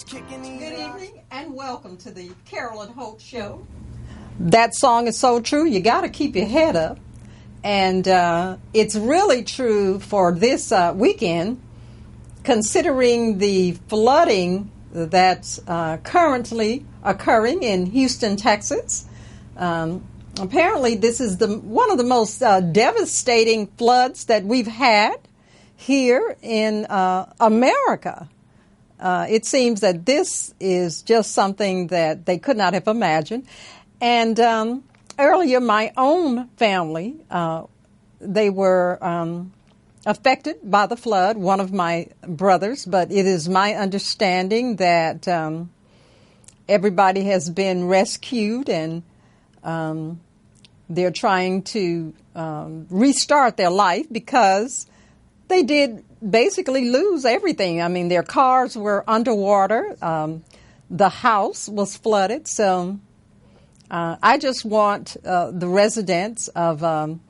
Good evening and welcome to the Carolyn Holt Show. That song is so true. You got to keep your head up. And it's really true for this weekend, considering the flooding that's currently occurring in Houston, Texas. Apparently, this is one of the most devastating floods that we've had here in America. It seems that this is just something that they could not have imagined. And earlier, my own family, they were affected by the flood, one of my brothers, but it is my understanding that everybody has been rescued and they're trying to restart their life because they did basically lose everything. I mean, their cars were underwater. The house was flooded. So I just want the residents of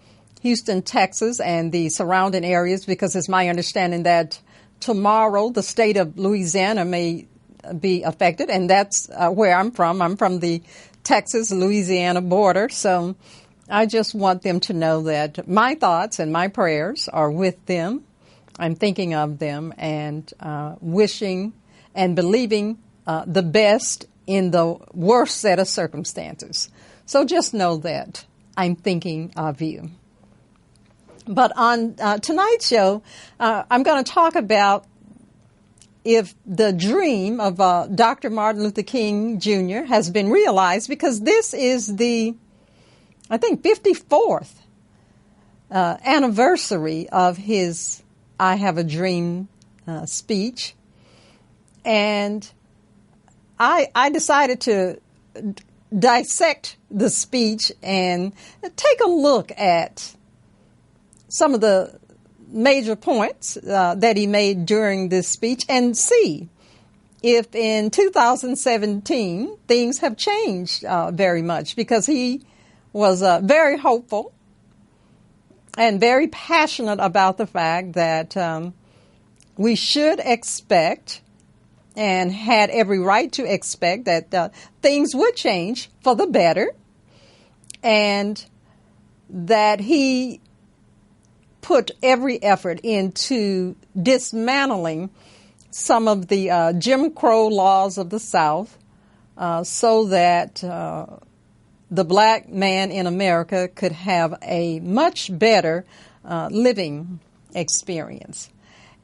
Houston, Texas, and the surrounding areas, because it's my understanding that tomorrow the state of Louisiana may be affected, and that's where I'm from. I'm from the Texas-Louisiana border. So I just want them to know that my thoughts and my prayers are with them. I'm thinking of them and wishing and believing the best in the worst set of circumstances. So just know that I'm thinking of you. But on tonight's show, I'm going to talk about if the dream of Dr. Martin Luther King Jr. has been realized, because this is the, I think, 54th anniversary of his I Have a Dream speech. And I decided to dissect the speech and take a look at some of the major points that he made during this speech and see if in 2017 things have changed very much, because he was very hopeful and very passionate about the fact that we should expect and had every right to expect that things would change for the better, and that he put every effort into dismantling some of the Jim Crow laws of the South so that the black man in America could have a much better living experience.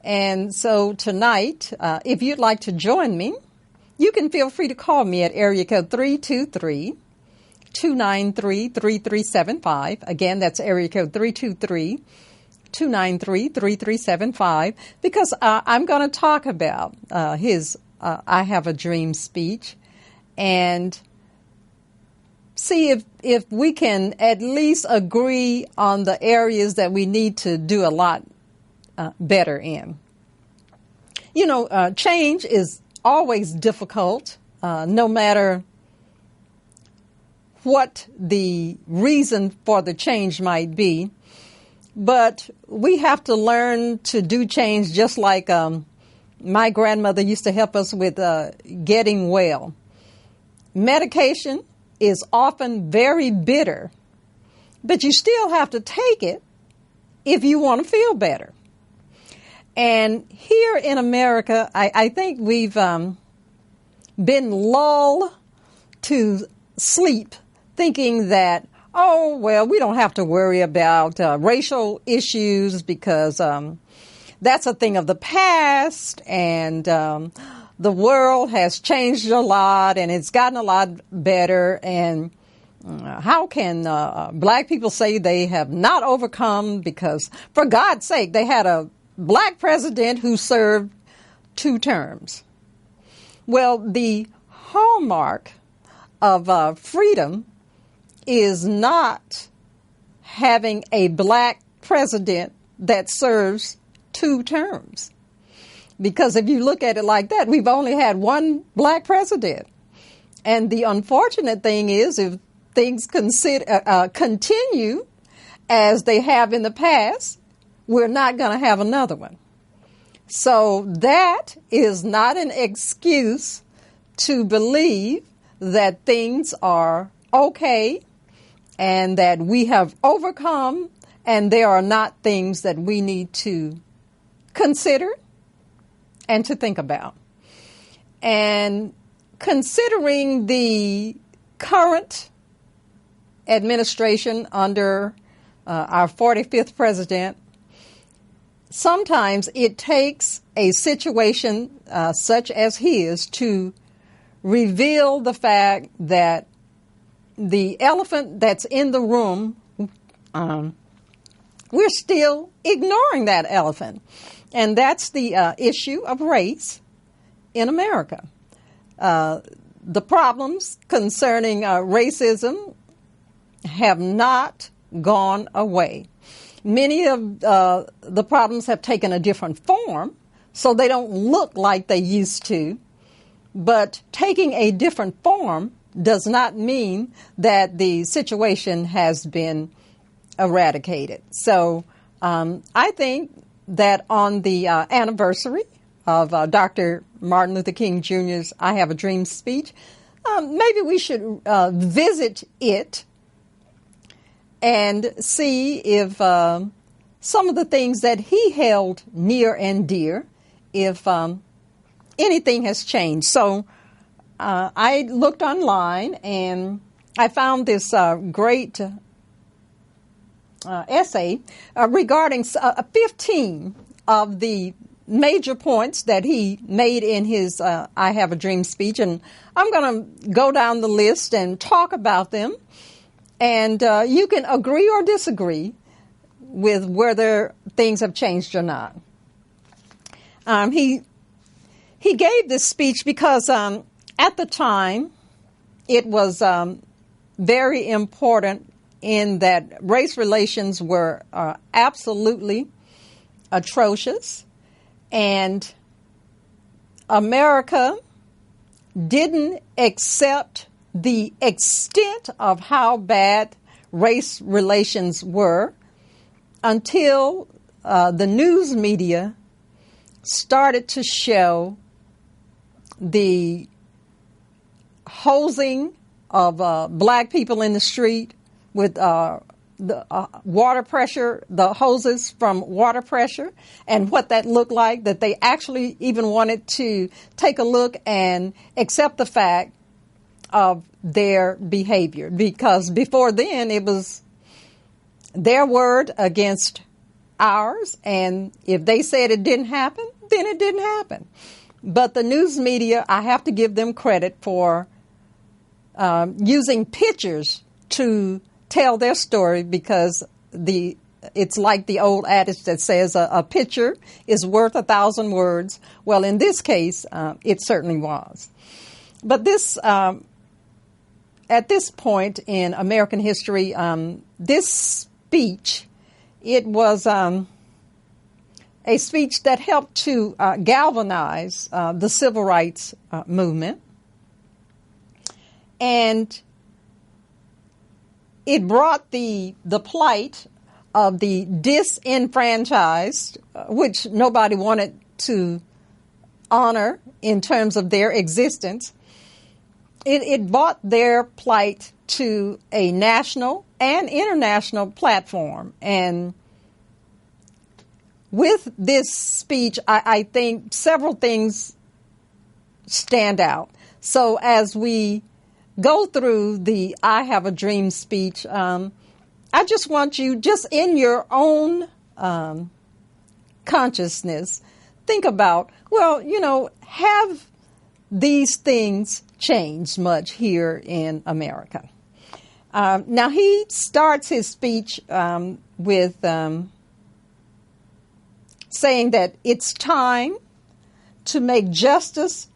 And so tonight, if you'd like to join me, you can feel free to call me at area code 323-293-3375. Again, that's area code 323-293-3375, because I'm going to talk about his I Have a Dream speech and see if we can at least agree on the areas that we need to do a lot better in. You know, change is always difficult, no matter what the reason for the change might be. But we have to learn to do change just like my grandmother used to help us with getting well. Medication is often very bitter, but you still have to take it if you want to feel better. And here in America, I think we've been lulled to sleep thinking that, oh, well, we don't have to worry about racial issues because that's a thing of the past, and the world has changed a lot and it's gotten a lot better. And how can black people say they have not overcome, because, for God's sake, they had a black president who served 2 terms. Well, the hallmark of freedom is not having a black president that serves 2 terms. Because if you look at it like that, we've only had 1 black president. And the unfortunate thing is, if things continue as they have in the past, we're not going to have another one. So that is not an excuse to believe that things are okay and that we have overcome and there are not things that we need to consider and to think about. And considering the current administration under our 45th president, sometimes it takes a situation such as his to reveal the fact that the elephant that's in the room, we're still ignoring that elephant. And that's the issue of race in America. The problems concerning racism have not gone away. Many of the problems have taken a different form, so they don't look like they used to. But taking a different form does not mean that the situation has been eradicated. So I think that on the anniversary of Dr. Martin Luther King Jr.'s I Have a Dream speech, maybe we should visit it and see if some of the things that he held near and dear, if anything has changed. So I looked online and I found this great essay regarding 15 of the major points that he made in his I Have a Dream speech. And I'm going to go down the list and talk about them. And you can agree or disagree with whether things have changed or not. He gave this speech because at the time it was very important in that race relations were absolutely atrocious, and America didn't accept the extent of how bad race relations were until the news media started to show the hosing of black people in the street with the water pressure, the hoses from water pressure, and what that looked like, that they actually even wanted to take a look and accept the fact of their behavior. Because before then, it was their word against ours, and if they said it didn't happen, then it didn't happen. But the news media, I have to give them credit for using pictures to tell their story, because it's like the old adage that says a picture is worth 1,000 words. Well, in this case, it certainly was. But this, at this point in American history, this speech, it was a speech that helped to galvanize the civil rights movement. And it brought the plight of the disenfranchised, which nobody wanted to honor in terms of their existence. It brought their plight to a national and international platform. And with this speech, I think several things stand out. So as we go through the I Have a Dream speech, I just want you, just in your own consciousness, think about, well, have these things changed much here in America? Now, he starts his speech with saying that it's time to make justice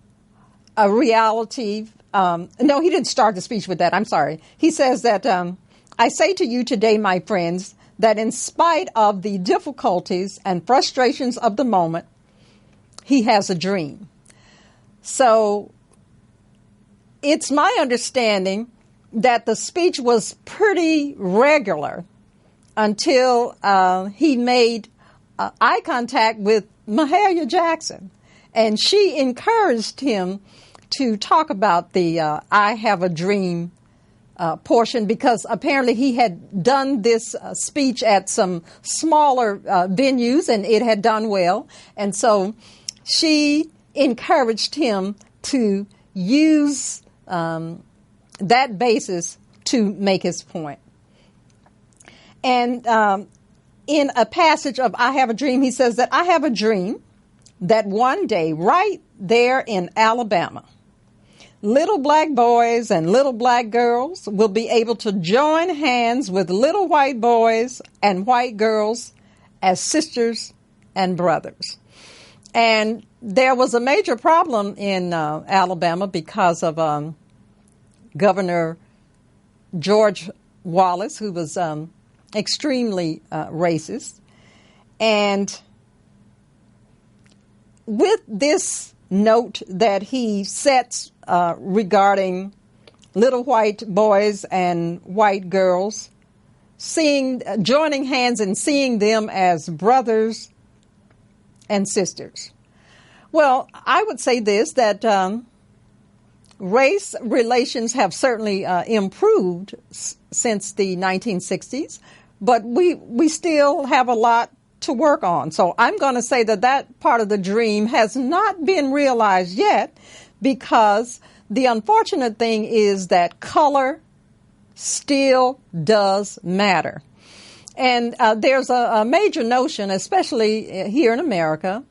a reality. No, he didn't start the speech with that. I'm sorry. He says that, I say to you today, my friends, that in spite of the difficulties and frustrations of the moment, he has a dream. So it's my understanding that the speech was pretty regular until he made eye contact with Mahalia Jackson. And she encouraged him to talk about the I Have a Dream portion, because apparently he had done this speech at some smaller venues and it had done well. And so she encouraged him to use that basis to make his point. And in a passage of I Have a Dream, he says that I have a dream that one day right there in Alabama, little black boys and little black girls will be able to join hands with little white boys and white girls as sisters and brothers. And there was a major problem in Alabama because of Governor George Wallace, who was extremely racist. And with this note that he sets regarding little white boys and white girls, joining hands and seeing them as brothers and sisters. Well, I would say this, that race relations have certainly improved since the 1960s, but we still have a lot to work on. So I'm going to say that that part of the dream has not been realized yet, because the unfortunate thing is that color still does matter. And there's a major notion, especially here in America,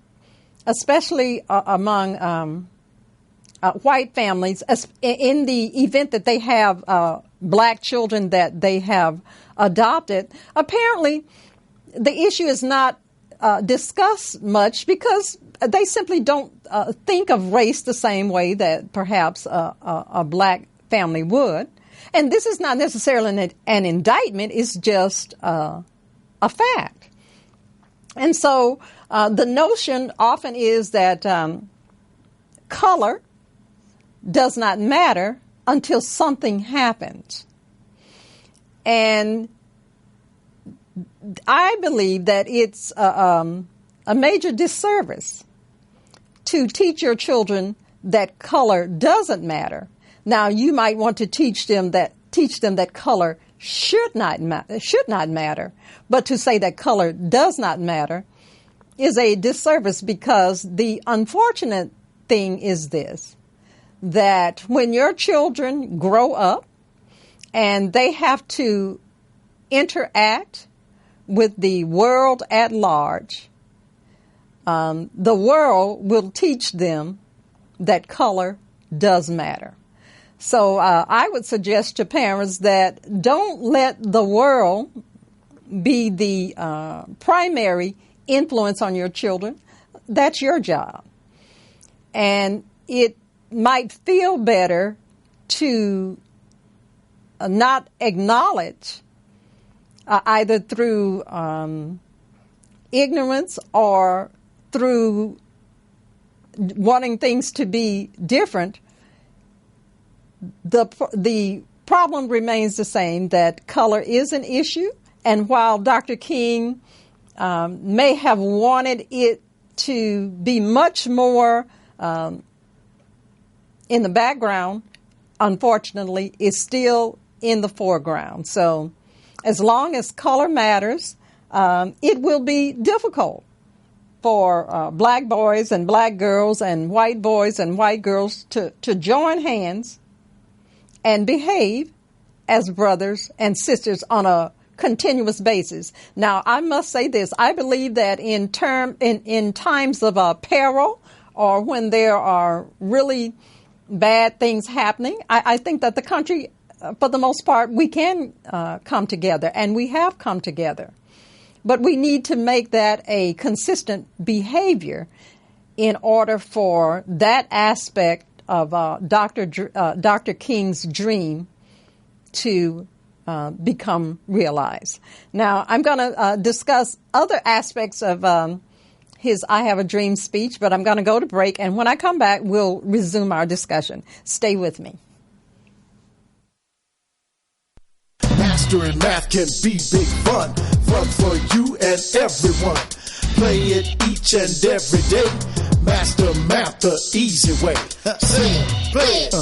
especially among white families, in the event that they have black children that they have adopted. Apparently, the issue is not discussed much because they simply don't think of race the same way that perhaps a black family would. And this is not necessarily an indictment, it's just a fact. And so the notion often is that color does not matter until something happens. And I believe that it's a major disservice to teach your children that color doesn't matter. Now, you might want to teach them that color should not matter, but to say that color does not matter is a disservice, because the unfortunate thing is this, that when your children grow up and they have to interact with the world at large, the world will teach them that color does matter. So I would suggest to parents that don't let the world be the primary influence on your children. That's your job. And it might feel better to not acknowledge either through ignorance or through wanting things to be different. The problem remains the same, that color is an issue. And while Dr. King may have wanted it to be much more in the background, unfortunately, it's still in the foreground. So as long as color matters, it will be difficult for black boys and black girls and white boys and white girls to join hands and behave as brothers and sisters on a continuous basis. Now, I must say this. I believe that in times of peril, or when there are really bad things happening, I think that the country, for the most part, we can come together, and we have come together. But we need to make that a consistent behavior in order for that aspect of Dr. King's dream to become realized. Now, I'm going to discuss other aspects of his I Have a Dream speech, but I'm going to go to break, and when I come back, we'll resume our discussion. Stay with me. Mastering math can be big fun for you and everyone. play it each and every day. Master math the easy way. Sing, play it,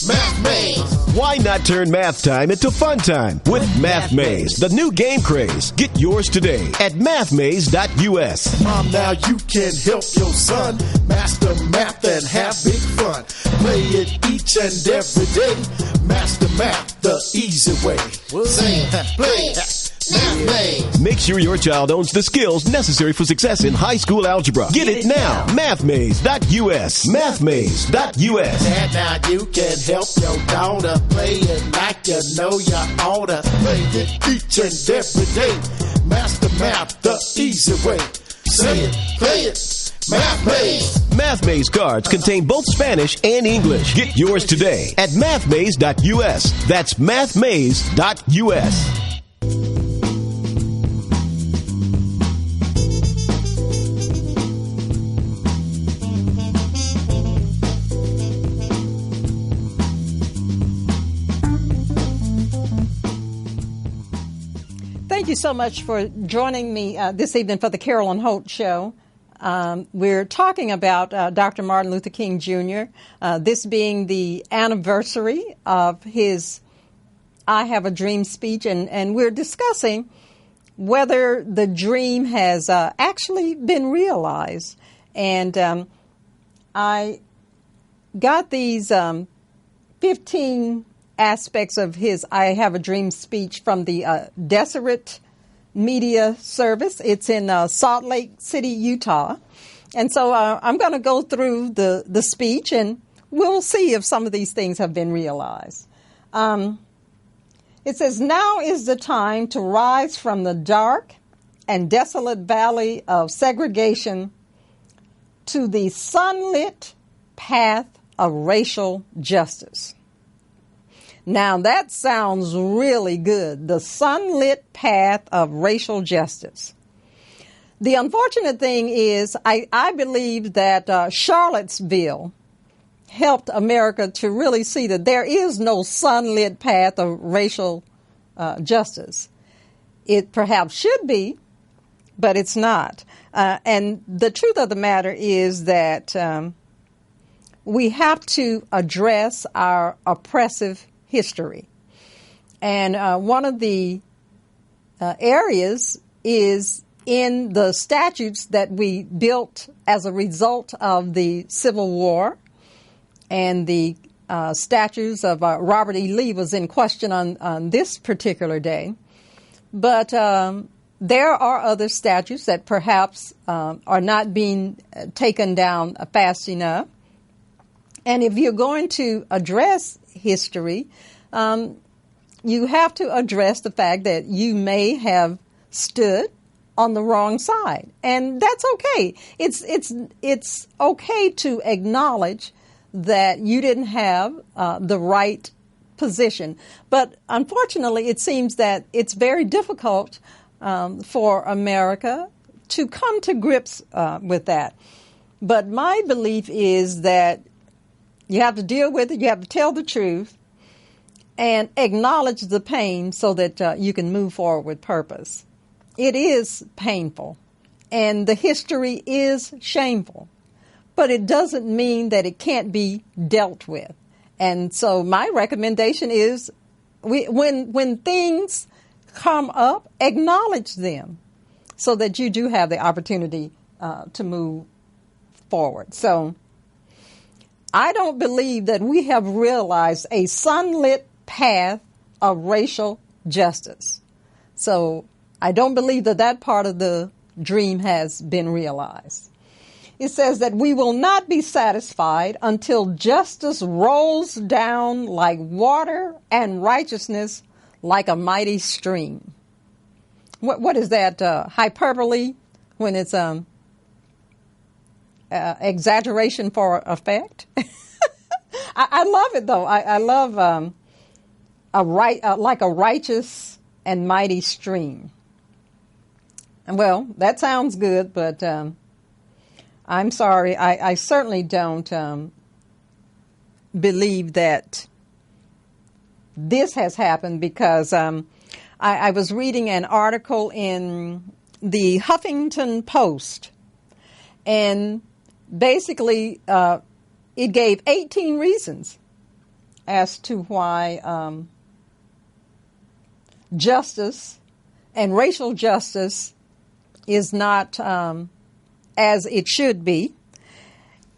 Math Maze. Why not turn math time into fun time with Math Maze, the new game craze? Get yours today at mathmaze.us. Mom, now you can help your son master math and have big fun. Play it each and every day. Master math the easy way. Sing, play it. Math Maze. Make sure your child owns the skills necessary for success in high school algebra. Get it now. Mathmaze.us. Mathmaze.us. And now you can help your daughter play it like you know you oughta. Play it each and every day. Master math the easy way. Say it, play it. Math Maze. Math Maze cards contain both Spanish and English. Get yours today at mathmaze.us. That's mathmaze.us. Thank you so much for joining me this evening for the Carolyn Holt Show. We're talking about Dr. Martin Luther King Jr., this being the anniversary of his I Have a Dream speech, and we're discussing whether the dream has actually been realized. And I got these 15 aspects of his I Have a Dream speech from the Deseret Media Service. It's in Salt Lake City, Utah. And so I'm going to go through the speech, and we'll see if some of these things have been realized. It says, "Now is the time to rise from the dark and desolate valley of segregation to the sunlit path of racial justice." Now that sounds really good, the sunlit path of racial justice. The unfortunate thing is I believe that Charlottesville helped America to really see that there is no sunlit path of racial justice. It perhaps should be, but it's not. And the truth of the matter is that we have to address our oppressive history. And one of the areas is in the statutes that we built as a result of the Civil War, and the statutes of Robert E. Lee was in question on this particular day. But there are other statutes that perhaps are not being taken down fast enough. And if you're going to address history, you have to address the fact that you may have stood on the wrong side, and that's okay. It's okay to acknowledge that you didn't have the right position, but unfortunately, it seems that it's very difficult for America to come to grips with that. But my belief is that you have to deal with it. You have to tell the truth and acknowledge the pain so that you can move forward with purpose. It is painful, and the history is shameful, but it doesn't mean that it can't be dealt with. And so my recommendation is when things come up, acknowledge them so that you do have the opportunity to move forward. So I don't believe that we have realized a sunlit path of racial justice. So I don't believe that part of the dream has been realized. It says that we will not be satisfied until justice rolls down like water and righteousness like a mighty stream. What is that hyperbole when it's exaggeration for effect? I love it though. I love like a righteous and mighty stream. Well, that sounds good, but I'm sorry. I certainly don't believe that this has happened, because I was reading an article in the Huffington Post, and basically it gave 18 reasons as to why justice and racial justice is not as it should be.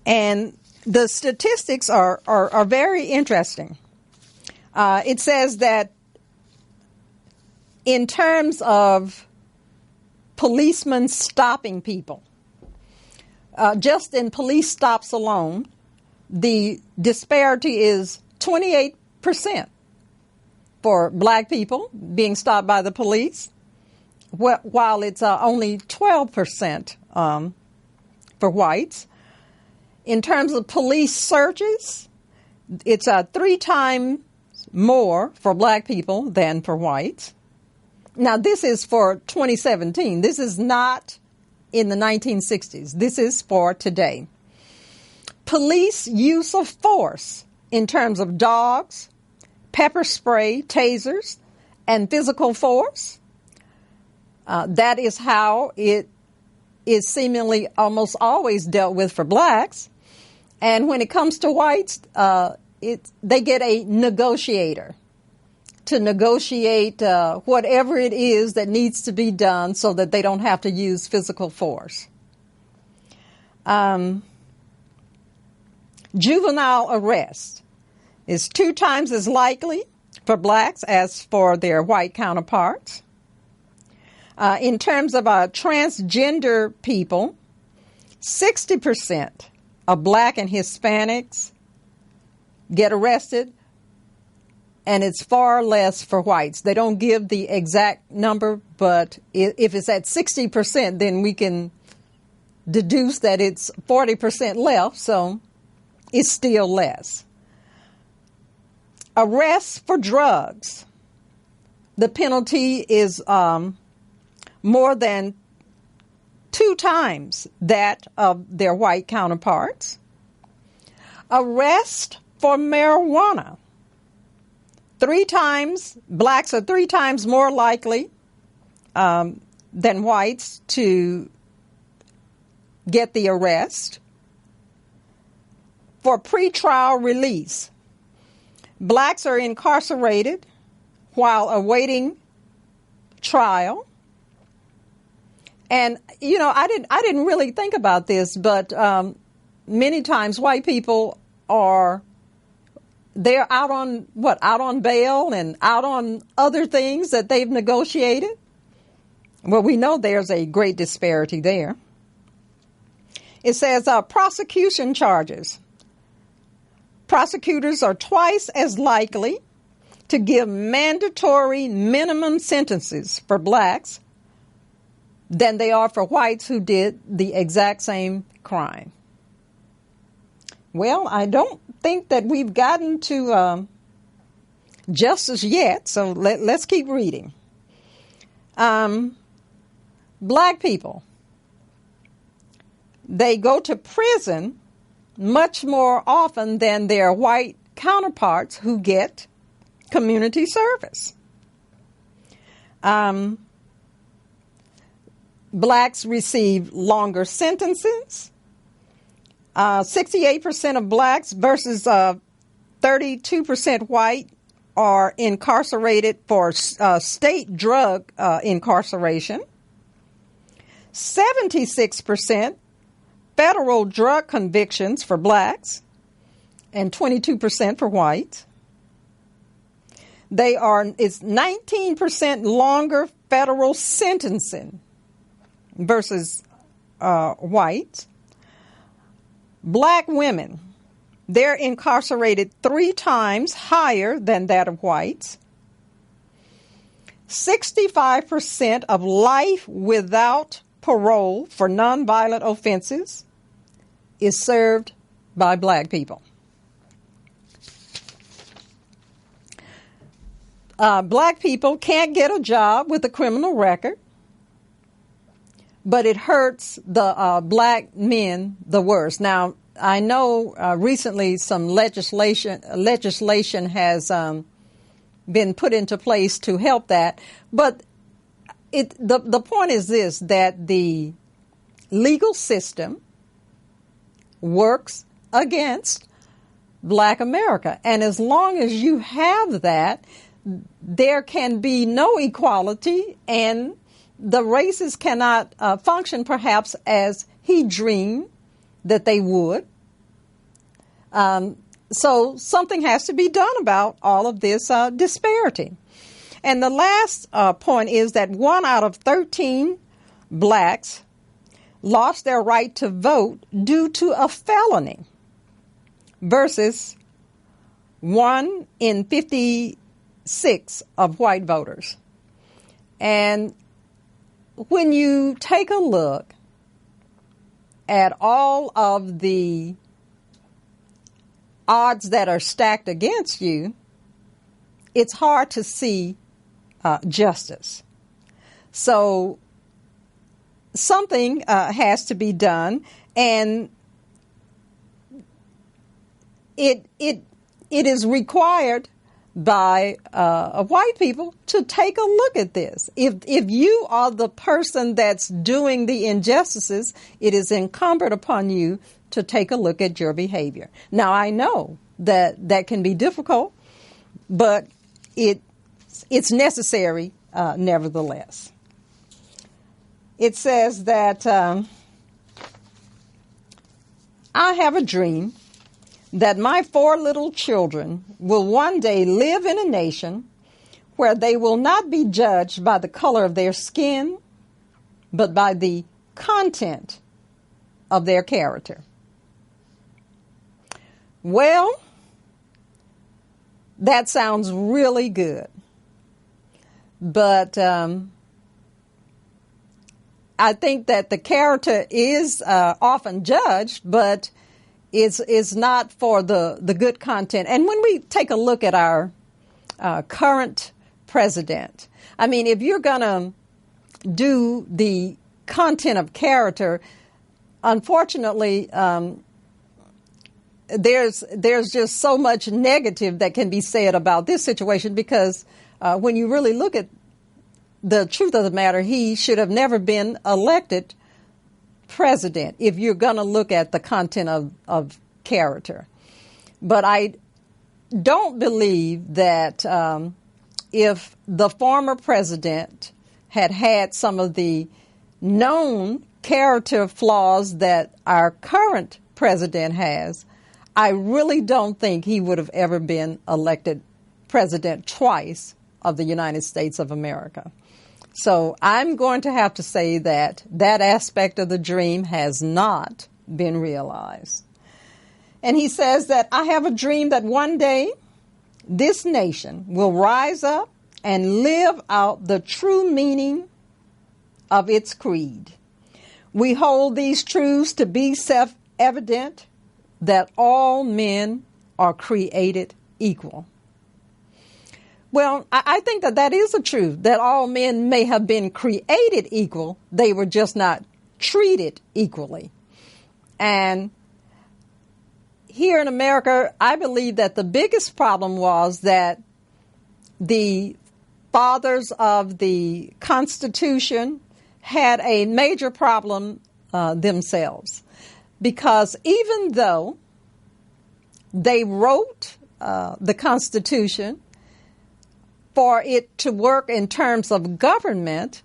And the statistics are very interesting. It says that in terms of policemen stopping people, just in police stops alone, the disparity is 28% for black people being stopped by the police, while it's only 12% for whites. In terms of police searches, it's 3 times more for black people than for whites. Now, this is for 2017. This is not in the 1960s. This is for today. Police use of force in terms of dogs, pepper spray, tasers, and physical force. That is how it is seemingly almost always dealt with for blacks. And when it comes to whites, they get a negotiator to negotiate whatever it is that needs to be done so that they don't have to use physical force. Juvenile arrest is 2 times as likely for blacks as for their white counterparts. In terms of transgender people, 60% of black and Hispanics get arrested, and it's far less for whites. They don't give the exact number, but if it's at 60%, then we can deduce that it's 40% left, so it's still less. Arrests for drugs. The penalty is more than 2 times that of their white counterparts. Arrest for marijuana. 3 times, blacks are 3 times more likely than whites to get the arrest. For pretrial release, blacks are incarcerated while awaiting trial. And, you know, I didn't really think about this, but many times white people they're out on bail and out on other things that they've negotiated. Well, we know there's a great disparity there. It says prosecution charges. Prosecutors are twice as likely to give mandatory minimum sentences for blacks than they are for whites who did the exact same crime. Well, I don't think that we've gotten to justice yet, so let's keep reading. Black people, they go to prison much more often than their white counterparts who get community service. Blacks receive longer sentences. 68% of blacks versus 32% white are incarcerated for state drug incarceration. 76% federal drug convictions for blacks and 22% for whites. It's 19% longer federal sentencing versus whites. Black women, they're incarcerated 3 times higher than that of whites. 65% of life without parole for nonviolent offenses is served by black people. Black people can't get a job with a criminal record, but it hurts the black men the worst. Now, I know recently some legislation has been put into place to help that, but the point is this, that the legal system works against Black America. And as long as you have that, there can be no equality, and the races cannot function perhaps as he dreamed that they would. So something has to be done about all of this disparity. And the last point is that 1 out of 13 blacks lost their right to vote due to a felony versus 1 in 56 of white voters. And when you take a look at all of the odds that are stacked against you, it's hard to see justice. So something has to be done, and it is required by white people to take a look at this. If you are the person that's doing the injustices, it is incumbent upon you to take a look at your behavior. Now, I know that can be difficult, but it's necessary nevertheless. It says that I have a dream that my 4 little children will one day live in a nation where they will not be judged by the color of their skin, but by the content of their character. Well, that sounds really good. But I think that the character is often judged, but is not for the good content. And when we take a look at our current president, I mean, if you're going to do the content of character, unfortunately, there's just so much negative that can be said about this situation, because when you really look at the truth of the matter, he should have never been elected president if you're going to look at the content of character. But I don't believe that if the former president had some of the known character flaws that our current president has, I really don't think he would have ever been elected president twice of the United States of America. So I'm going to have to say that that aspect of the dream has not been realized. And he says that I have a dream that one day this nation will rise up and live out the true meaning of its creed. We hold these truths to be self-evident, that all men are created equal. Well, I think that is a truth, that all men may have been created equal. They were just not treated equally. And here in America, I believe that the biggest problem was that the fathers of the Constitution had a major problem themselves. Because even though they wrote the Constitution for it to work in terms of government,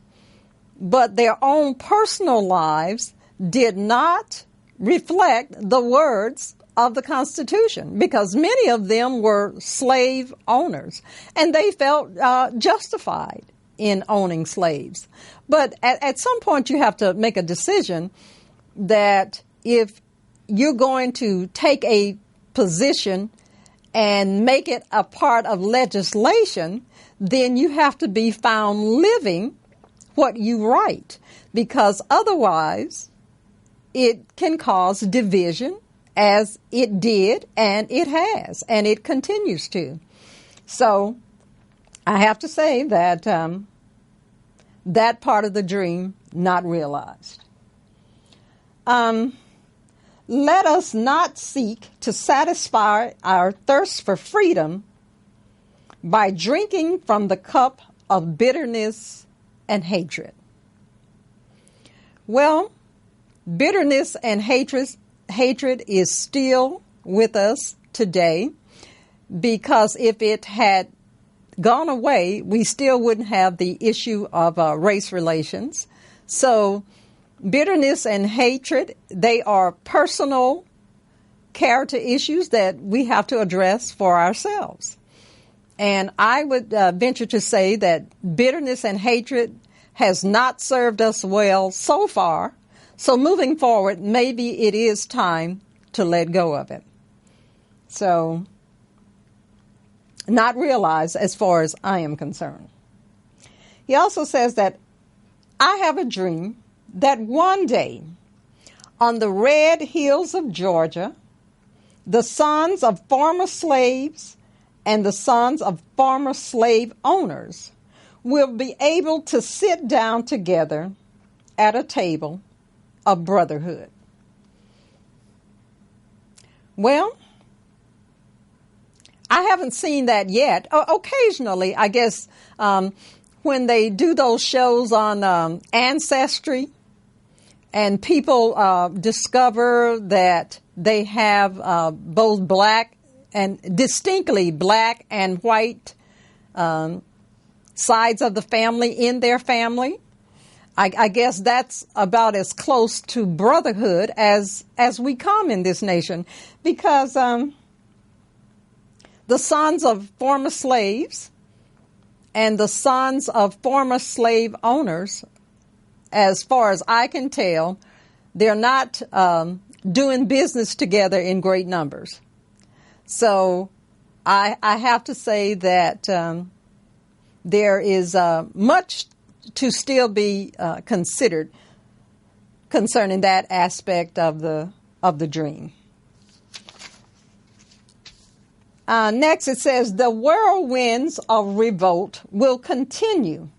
but their own personal lives did not reflect the words of the Constitution, because many of them were slave owners, and they felt justified in owning slaves. But at some point you have to make a decision that if you're going to take a position and make it a part of legislation, then you have to be found living what you write, because otherwise it can cause division, as it did, and it has, and it continues to. So I have to say that that part of the dream not realized. Let us not seek to satisfy our thirst for freedom by drinking from the cup of bitterness and hatred. Well, bitterness and hatred is still with us today, because if it had gone away, we still wouldn't have the issue of race relations. So bitterness and hatred, they are personal character issues that we have to address for ourselves. And I would venture to say that bitterness and hatred has not served us well so far. So moving forward, maybe it is time to let go of it. So, not realized as far as I am concerned. He also says that I have a dream that one day on the red hills of Georgia, the sons of former slaves and the sons of former slave owners will be able to sit down together at a table of brotherhood. Well, I haven't seen that yet. Occasionally, I guess, when they do those shows on Ancestry and people discover that they have both black and distinctly black and white sides of the family in their family, I guess that's about as close to brotherhood as we come in this nation, because the sons of former slaves and the sons of former slave owners, as far as I can tell, they're not doing business together in great numbers. So I have to say that there is much to still be considered concerning that aspect of the dream. Next, it says, the whirlwinds of revolt will continue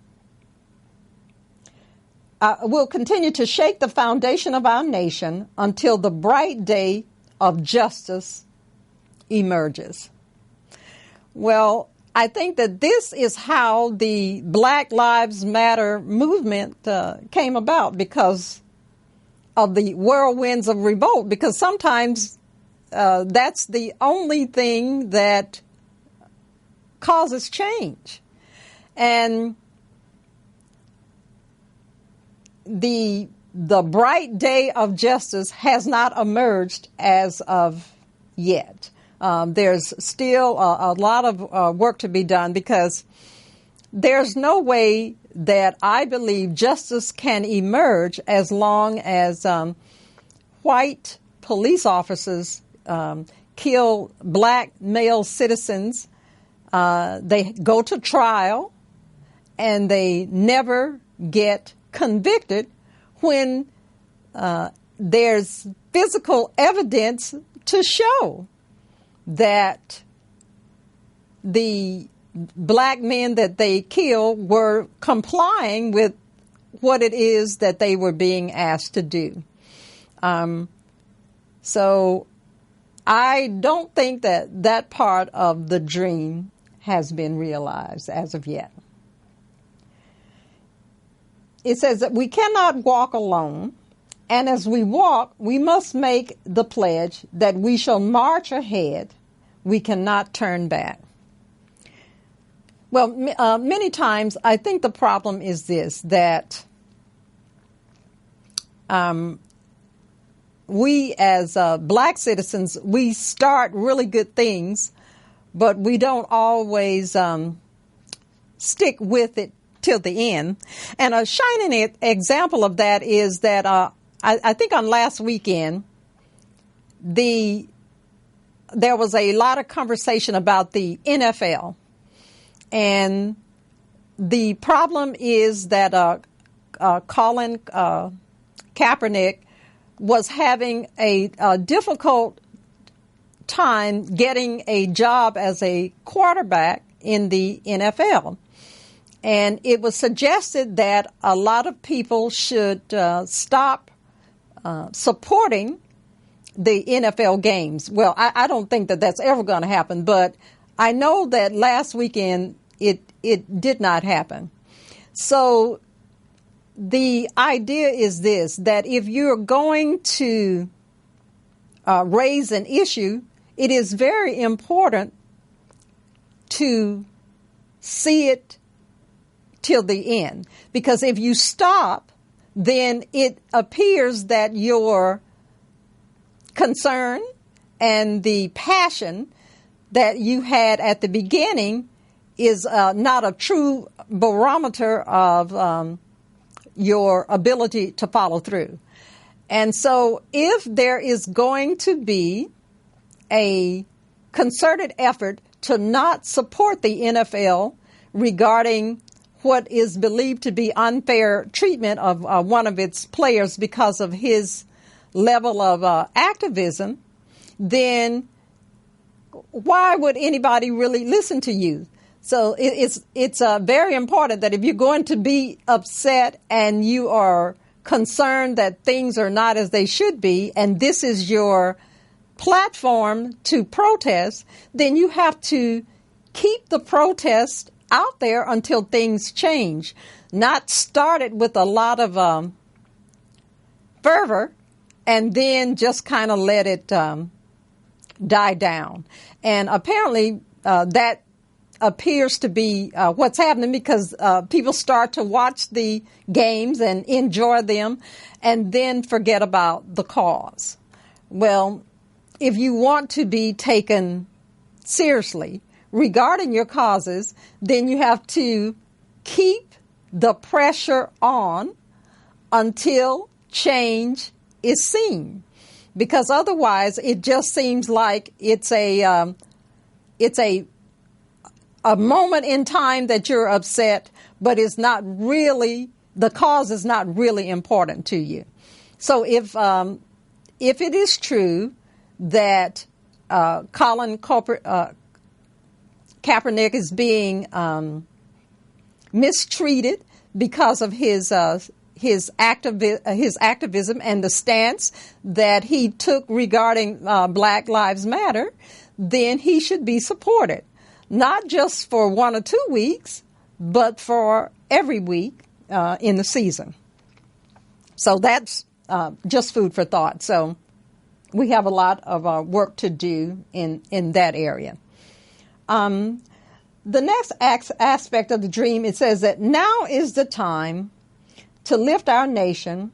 to shake the foundation of our nation until the bright day of justice emerges. Well, I think that this is how the Black Lives Matter movement came about, because of the whirlwinds of revolt, because sometimes that's the only thing that causes change. And the bright day of justice has not emerged as of yet. There's still a lot of work to be done, because there's no way that I believe justice can emerge as long as white police officers kill black male citizens. They go to trial and they never get convicted when there's physical evidence to show that the black men that they killed were complying with what it is that they were being asked to do. So I don't think that part of the dream has been realized as of yet. It says that we cannot walk alone, and as we walk, we must make the pledge that we shall march ahead. We cannot turn back. Well, many times I think the problem is this, that we as black citizens, we start really good things, but we don't always stick with it till the end. And a shining example of that is that I think on last weekend, there was a lot of conversation about the NFL. And the problem is that Colin Kaepernick was having a difficult time getting a job as a quarterback in the NFL. And it was suggested that a lot of people should stop supporting the NFL games. Well, I don't think that that's ever going to happen, but I know that last weekend it did not happen. So the idea is this, that if you're going to raise an issue, it is very important to see it till the end. Because if you stop, then it appears that your concern and the passion that you had at the beginning is not a true barometer of your ability to follow through. And so if there is going to be a concerted effort to not support the NFL regarding what is believed to be unfair treatment of one of its players because of his level of activism, then why would anybody really listen to you? So it's very important that if you're going to be upset and you are concerned that things are not as they should be, and this is your platform to protest, then you have to keep the protest out there until things change. Not start it with a lot of fervor and then just kind of let it die down. And apparently that appears to be what's happening, because people start to watch the games and enjoy them and then forget about the cause. Well, if you want to be taken seriously regarding your causes, then you have to keep the pressure on until change is seen, because otherwise it just seems like it's a moment in time that you're upset, but it's not really, the cause is not really important to you. So if it is true that Colin Kaepernick is being mistreated because of his activism and the stance that he took regarding Black Lives Matter, then he should be supported. Not just for 1 or 2 weeks, but for every week in the season. So that's just food for thought. So we have a lot of work to do in that area. The next aspect of the dream, it says that now is the time to lift our nation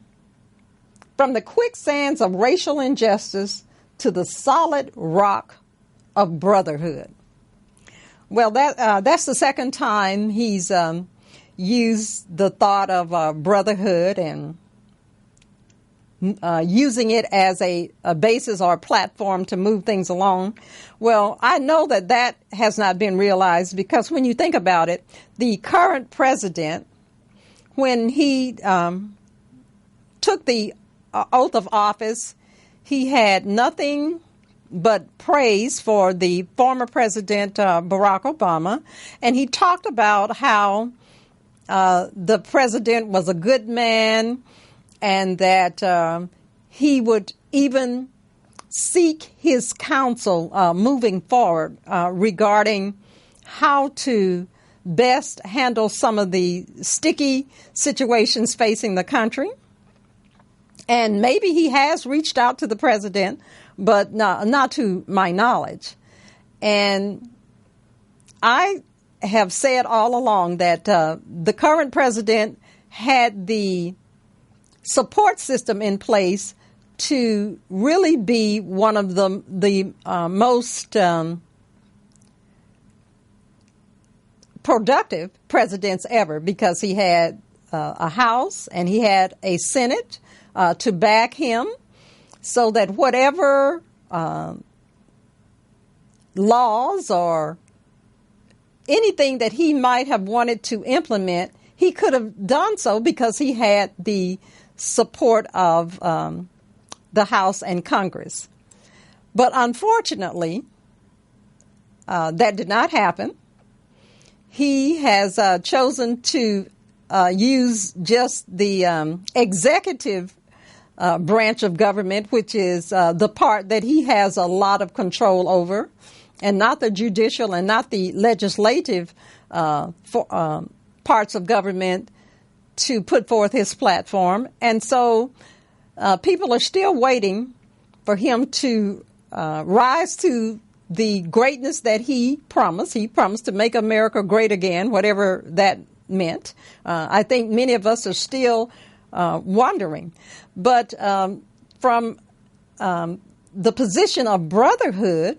from the quicksands of racial injustice to the solid rock of brotherhood. Well, that's the second time he's used the thought of brotherhood and using it as a basis or a platform to move things along. Well, I know that has not been realized, because when you think about it, the current president, when he took the oath of office, he had nothing but praise for the former president, Barack Obama. And he talked about how the president was a good man, and that he would even seek his counsel moving forward regarding how to best handle some of the sticky situations facing the country. And maybe he has reached out to the president, but not to my knowledge. And I have said all along that the current president had the support system in place to really be one of the most productive presidents ever, because he had a House and he had a Senate to back him, so that whatever laws or anything that he might have wanted to implement, he could have done so, because he had the support of the House and Congress. But unfortunately, that did not happen. He has chosen to use just the executive branch of government, which is the part that he has a lot of control over, and not the judicial and not the legislative parts of government, to put forth his platform. And so people are still waiting for him to rise to the greatness that he promised. He promised to make America great again, whatever that meant. I think many of us are still wondering. But from the position of brotherhood,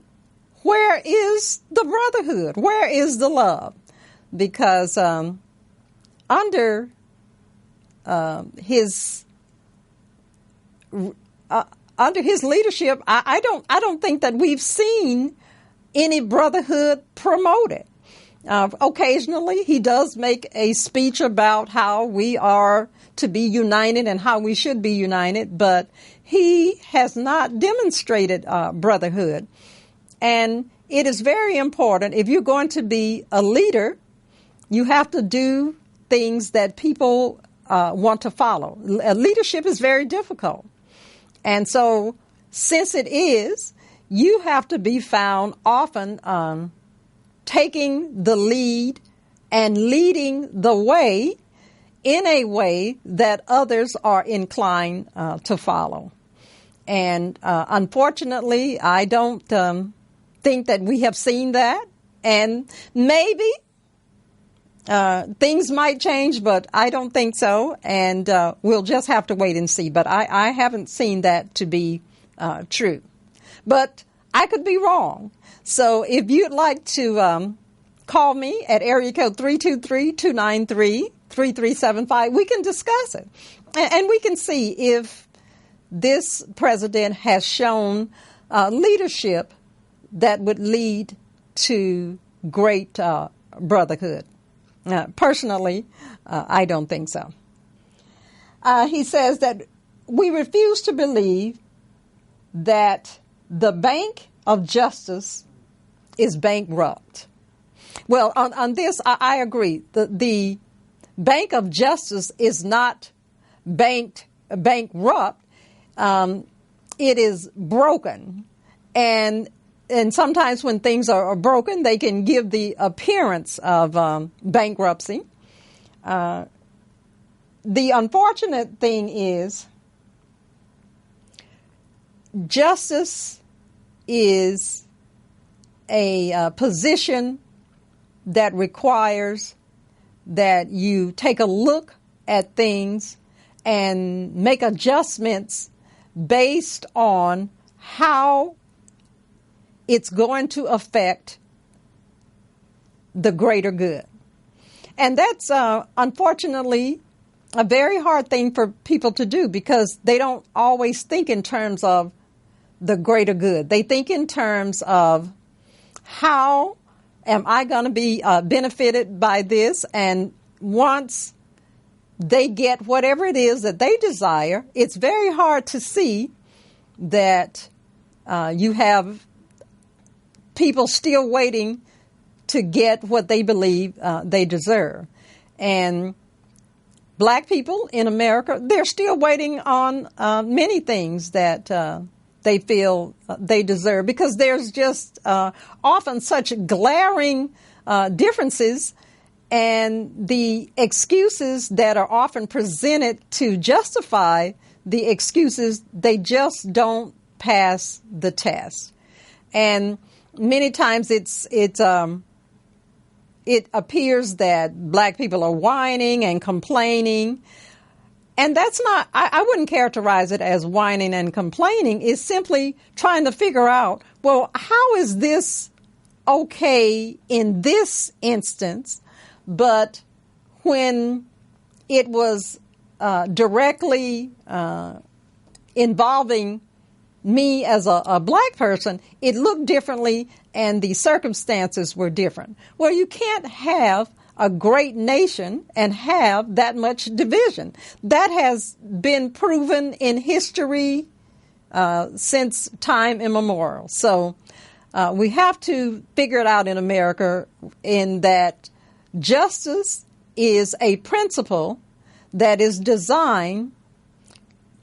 where is the brotherhood? Where is the love? Because under his leadership, I don't think that we've seen any brotherhood promoted. Occasionally, he does make a speech about how we are to be united and how we should be united, but he has not demonstrated brotherhood. And it is very important, if you're going to be a leader, you have to do things that people want to follow. Leadership is very difficult. And so, since it is, you have to be found often taking the lead and leading the way in a way that others are inclined to follow. And unfortunately, I don't think that we have seen that. And maybe things might change, but I don't think so. And we'll just have to wait and see. But I haven't seen that to be true. But I could be wrong. So if you'd like to call me at area code 323-293-3375, we can discuss it. And we can see if this president has shown leadership that would lead to great brotherhood. Personally, I don't think so. He says that we refuse to believe that the Bank of Justice is bankrupt. Well, on this, I agree. The Bank of Justice is not bankrupt. It is broken. And sometimes when things are broken, they can give the appearance of bankruptcy. The unfortunate thing is justice is a position that requires that you take a look at things and make adjustments based on how it's going to affect the greater good. And that's unfortunately a very hard thing for people to do because they don't always think in terms of the greater good. They think in terms of how am I going to be benefited by this? And once they get whatever it is that they desire, it's very hard to see that you have people still waiting to get what they believe they deserve. And black people in America, they're still waiting on many things that they feel they deserve because there's just often such glaring differences, and the excuses that are often presented to justify the excuses, they just don't pass the test. And many times it appears that black people are whining and complaining. And that's not, I wouldn't characterize it as whining and complaining. It's simply trying to figure out, well, how is this okay in this instance, but when it was directly involving me as a black person, it looked differently and the circumstances were different. Well, you can't have a great nation and have that much division. That has been proven in history since time immemorial. So we have to figure it out in America in that justice is a principle that is designed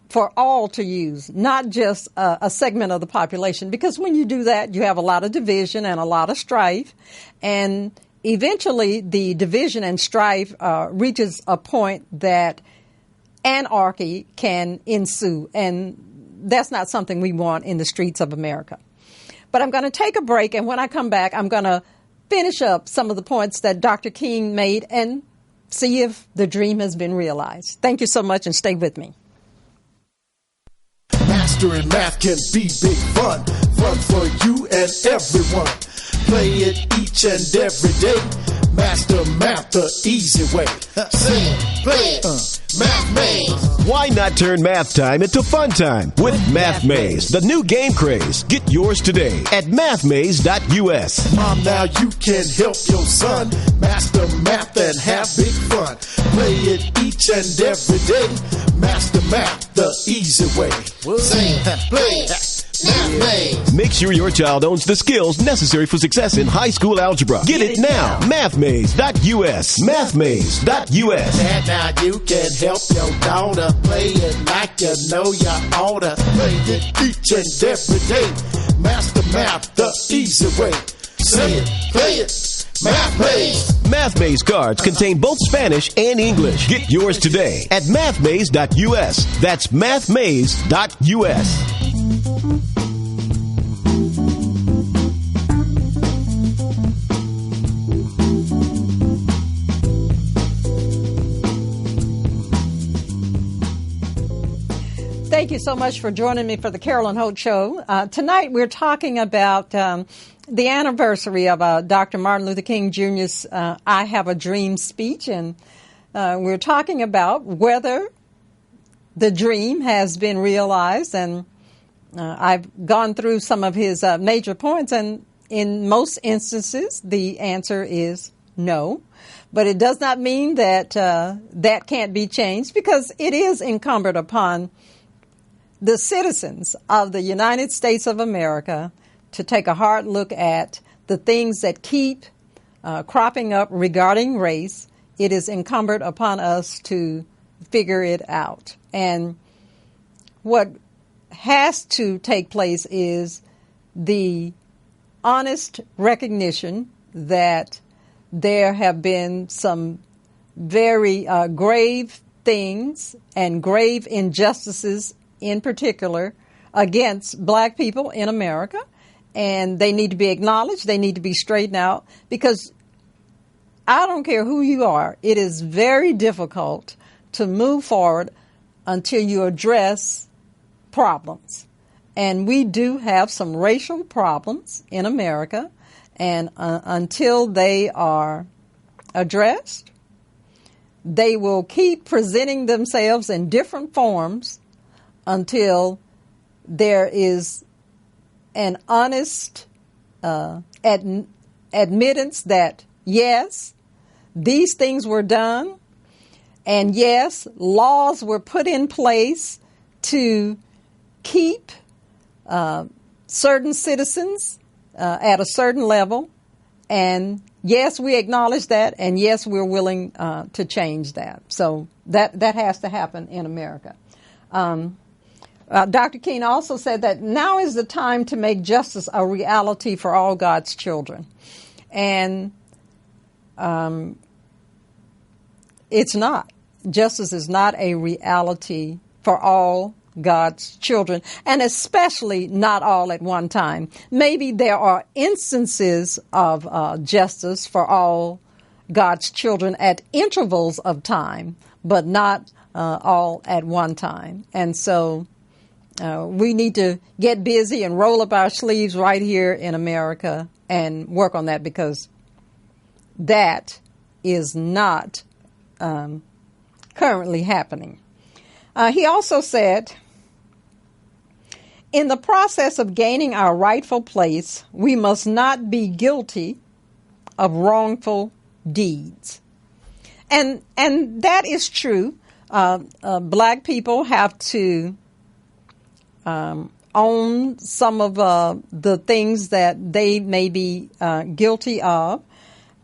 for all to use, not just a segment of the population. Because when you do that, you have a lot of division and a lot of strife. And eventually the division and strife reaches a point that anarchy can ensue, and that's not something we want in the streets of America. But I'm going to take a break, and when I come back, I'm going to finish up some of the points that Dr. King made and see if the dream has been realized. Thank you so much, and stay with me. Mastering math can be big fun. Fun for you and everyone. Play it each and every day. Master math the easy way. Sing, play it, Math Maze. Why not turn math time into fun time with Math Maze, the new game craze? Get yours today at mathmaze.us. Mom, now you can help your son master math and have big fun. Play it each and every day. Master math the easy way. Sing, play it. Math Maze. Make sure your child owns the skills necessary for success in high school algebra. Get it now. Mathmaze.us. Mathmaze.us. Dad, now you can help your daughter play it like you know you oughta. Play it each and every day. Master math the easy way. Say it, play it. Math Maze. Math Maze cards contain both Spanish and English. Get yours today at mathmaze.us. That's mathmaze.us. Thank you so much for joining me for the Carolyn Holt Show. Tonight we're talking about the anniversary of Dr. Martin Luther King Jr.'s I Have a Dream speech, and we're talking about whether the dream has been realized, and I've gone through some of his major points, and in most instances the answer is no. But it does not mean that that can't be changed, because it is incumbent upon the citizens of the United States of America to take a hard look at the things that keep cropping up regarding race. It is incumbent upon us to figure it out. And what has to take place is the honest recognition that there have been some very grave things and grave injustices in particular against black people in America, and they need to be acknowledged. They need to be straightened out, because I don't care who you are, it is very difficult to move forward until you address problems. And we do have some racial problems in America, and until they are addressed, they will keep presenting themselves in different forms until there is an honest admittance that, yes, these things were done, and yes, laws were put in place to keep certain citizens at a certain level, and yes, we acknowledge that, and yes, we're willing to change that. So that has to happen in America. Dr. King also said that now is the time to make justice a reality for all God's children. And it's not. Justice is not a reality for all God's children, and especially not all at one time. Maybe there are instances of justice for all God's children at intervals of time, but not all at one time. And so we need to get busy and roll up our sleeves right here in America and work on that, because that is not currently happening. He also said, in the process of gaining our rightful place, we must not be guilty of wrongful deeds. And that is true. Black people have to own some of the things that they may be guilty of,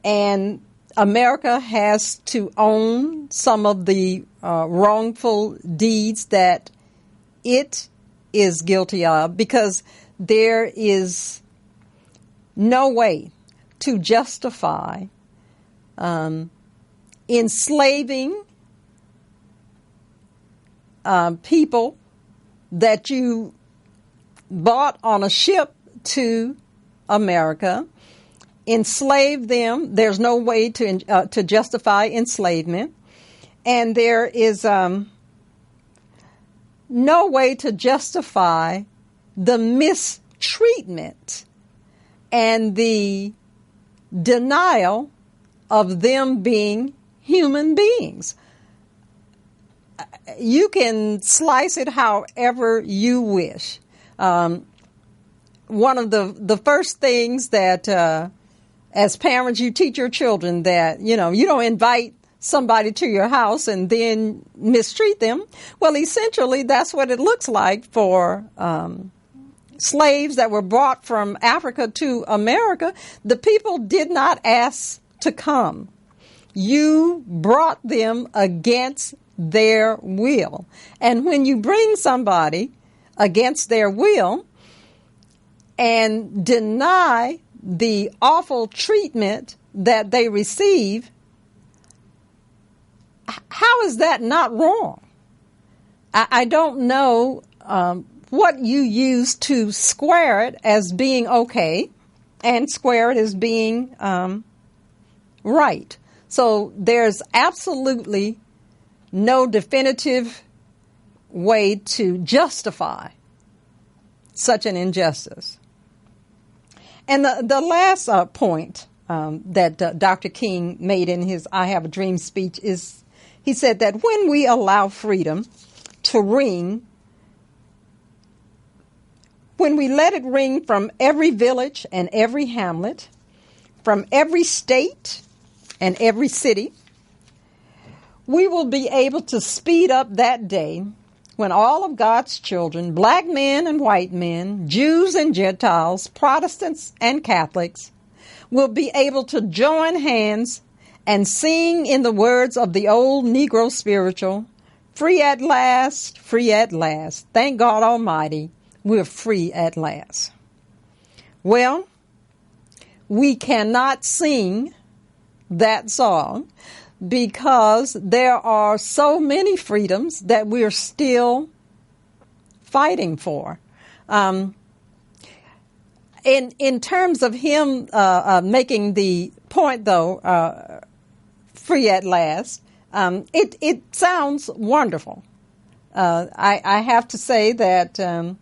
and America has to own some of the wrongful deeds that it is guilty of, because there is no way to justify enslaving people that you bought on a ship to America, enslave them. There's no way to justify enslavement, and there is no way to justify the mistreatment and the denial of them being human beings. You can slice it however you wish. One of the first things that as parents you teach your children that, you don't invite somebody to your house and then mistreat them. Well, essentially, that's what it looks like for slaves that were brought from Africa to America. The people did not ask to come. You brought them against their will. And when you bring somebody against their will and deny the awful treatment that they receive, how is that not wrong? I don't know what you use to square it as being okay and square it as being right. So there's absolutely no definitive way to justify such an injustice. And the last point that Dr. King made in his I Have a Dream speech is he said that when we allow freedom to ring, when we let it ring from every village and every hamlet, from every state and every city, we will be able to speed up that day when all of God's children, black men and white men, Jews and Gentiles, Protestants and Catholics, will be able to join hands and sing in the words of the old Negro spiritual, free at last, thank God Almighty, we're free at last. Well, we cannot sing that song because there are so many freedoms that we're still fighting for. In terms of him making the point, though, free at last, it sounds wonderful. I have to say that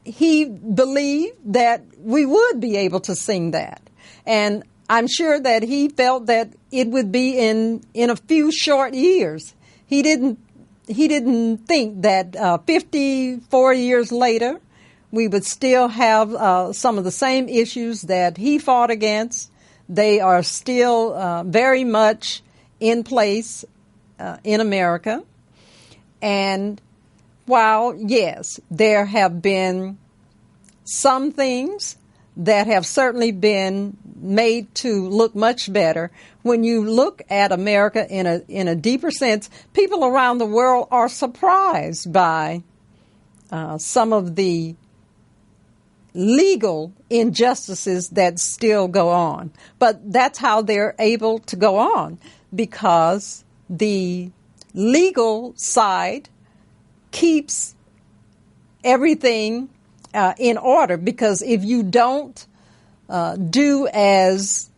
he believed that we would be able to sing that. And I'm sure that he felt that it would be in a few short years. He didn't think that 54 years later we would still have some of the same issues that he fought against. They are still very much in place in America. And while, yes, there have been some things that have certainly been made to look much better, when you look at America in a deeper sense, people around the world are surprised by some of the legal injustices that still go on. But that's how they're able to go on, because the legal side keeps everything in order. Because if you don't do as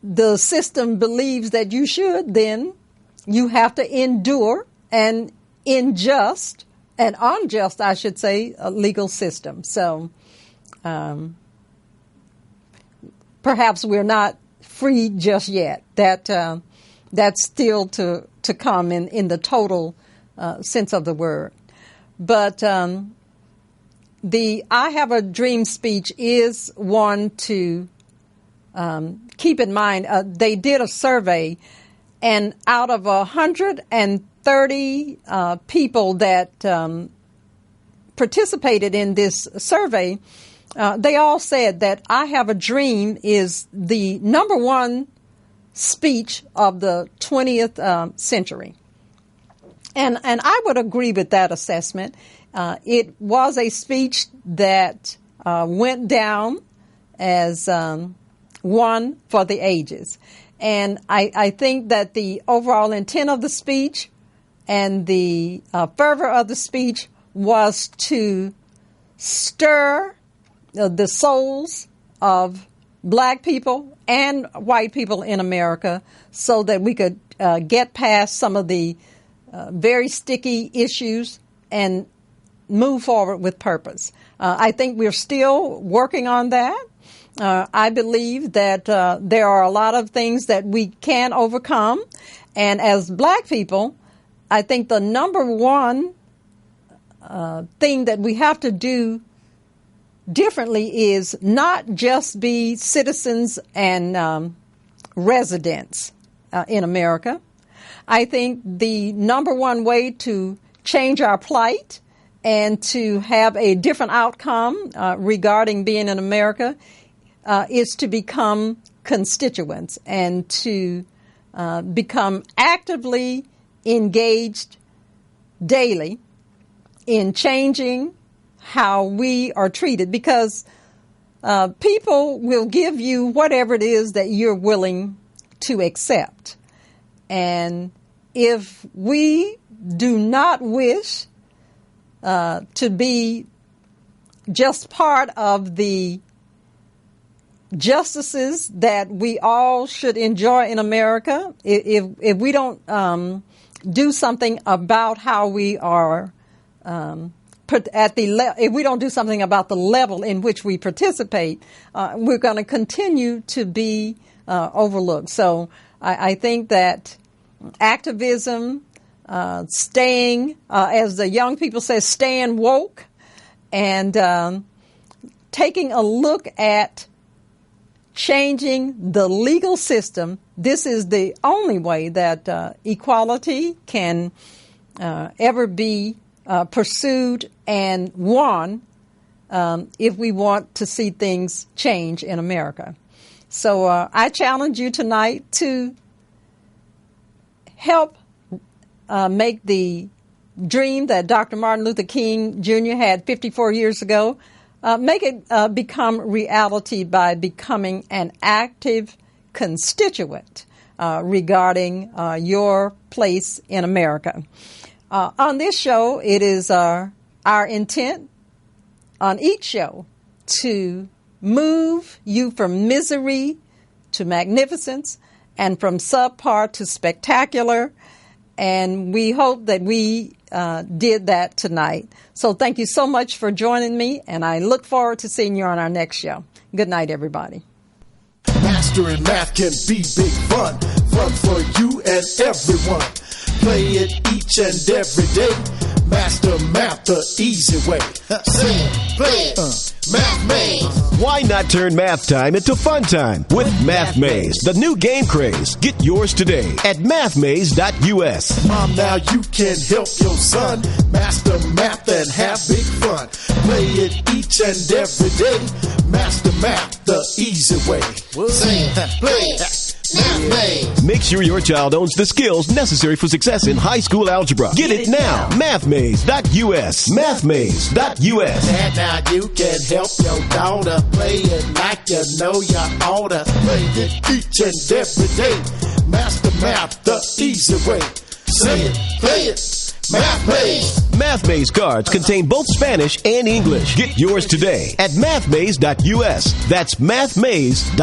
the system believes that you should, then you have to endure an unjust, I should say, legal system. So perhaps we're not free just yet. That's still to come in the total sense of the word. But the I Have a Dream speech is one to keep in mind. They did a survey, and out of 130 people that participated in this survey, they all said that I Have a Dream is the number one speech of the 20th century. And I would agree with that assessment. It was a speech that went down as one for the ages. And I think that the overall intent of the speech and the fervor of the speech was to stir the souls of black people and white people in America so that we could get past some of the very sticky issues and move forward with purpose. I think we're still working on that. I believe that there are a lot of things that we can overcome. And as black people, I think the number one thing that we have to do differently is not just be citizens and residents in America. I think the number one way to change our plight and to have a different outcome regarding being in America is to become constituents and to become actively engaged daily in changing how we are treated, because people will give you whatever it is that you're willing to accept. And if we do not wish to be just part of the justices that we all should enjoy in America, if we don't do something about how we are if we don't do something about the level in which we participate, we're going to continue to be overlooked. So I think that activism, staying, as the young people say, staying woke, and taking a look at changing the legal system. This is the only way that equality can ever be pursued and won if we want to see things change in America. So I challenge you tonight to help make the dream that Dr. Martin Luther King Jr. had 54 years ago, make it become reality by becoming an active constituent regarding your place in America. On this show, it is our intent on each show to move you from misery to magnificence and from subpar to spectacular. And we hope that we did that tonight. So thank you so much for joining me, and I look forward to seeing you on our next show. Good night, everybody. Mastering math can be big fun. Fun for you and everyone. Play it each and every day. Master math the easy way. Say it, play it, Math Maze. Why not turn math time into fun time with Math Maze, the new game craze? Get yours today at mathmaze.us. Mom, now you can help your son master math and have big fun. Play it each and every day. Master math the easy way. Say it, play it. Math Maze. Make sure your child owns the skills necessary for success in high school algebra. Get it now. Mathmaze.us. Mathmaze.us. Dad, now you can help your daughter play it like you know you oughta. Play it each and every day. Master math the easy way. Say it, play it. Math Maze. Math Maze cards contain both Spanish and English. Get yours today at mathmaze.us. That's mathmaze.us.